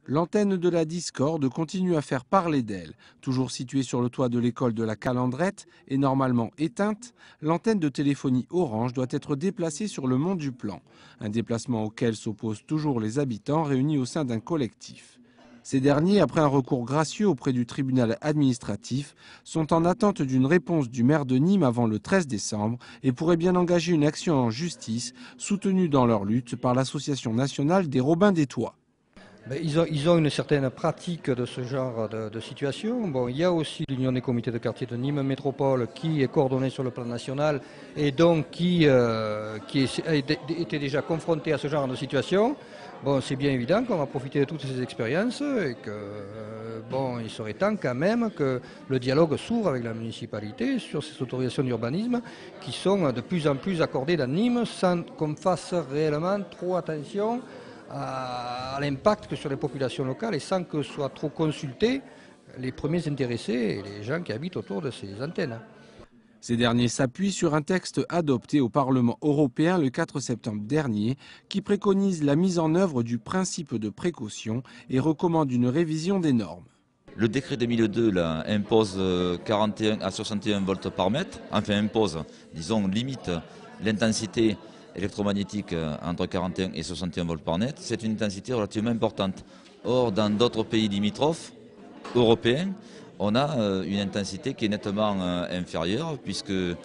L'antenne de la Discorde continue à faire parler d'elle. Toujours située sur le toit de l'école de la Calandrette et normalement éteinte, l'antenne de téléphonie Orange doit être déplacée sur le mont du Plan. Un déplacement auquel s'opposent toujours les habitants réunis au sein d'un collectif. Ces derniers, après un recours gracieux auprès du tribunal administratif, sont en attente d'une réponse du maire de Nîmes avant le 13 décembre et pourraient bien engager une action en justice, soutenue dans leur lutte par l'Association nationale des Robins des Toits. Ils ont une certaine pratique de ce genre de situation. Bon, il y a aussi l'Union des comités de quartier de Nîmes Métropole qui est coordonnée sur le plan national et donc qui était déjà confrontée à ce genre de situation. Bon, c'est bien évident qu'on va profiter de toutes ces expériences et que bon, il serait temps quand même que le dialogue s'ouvre avec la municipalité sur ces autorisations d'urbanisme qui sont de plus en plus accordées dans Nîmes sans qu'on fasse réellement trop attention à l'impact que sur les populations locales et sans que soient trop consultés les premiers intéressés et les gens qui habitent autour de ces antennes. Ces derniers s'appuient sur un texte adopté au Parlement européen le 4 septembre dernier qui préconise la mise en œuvre du principe de précaution et recommande une révision des normes. Le décret 2002 là, impose 41 à 61 volts par mètre, enfin impose, disons limite l'intensité électromagnétique entre 41 et 61 volts par mètre. C'est une intensité relativement importante. Or, dans d'autres pays limitrophes européens, on a une intensité qui est nettement inférieure puisqu'il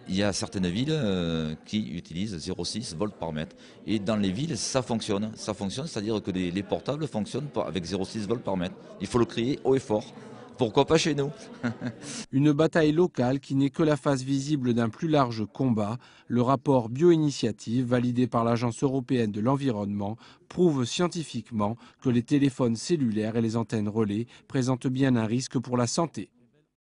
y a certaines villes qui utilisent 0,6 volts par mètre. Et dans les villes, ça fonctionne. Ça fonctionne, c'est-à-dire que les portables fonctionnent avec 0,6 volts par mètre. Il faut le crier haut et fort. Pourquoi pas chez nous? Une bataille locale qui n'est que la face visible d'un plus large combat. Le rapport Bioinitiative, validé par l'Agence européenne de l'environnement, prouve scientifiquement que les téléphones cellulaires et les antennes relais présentent bien un risque pour la santé.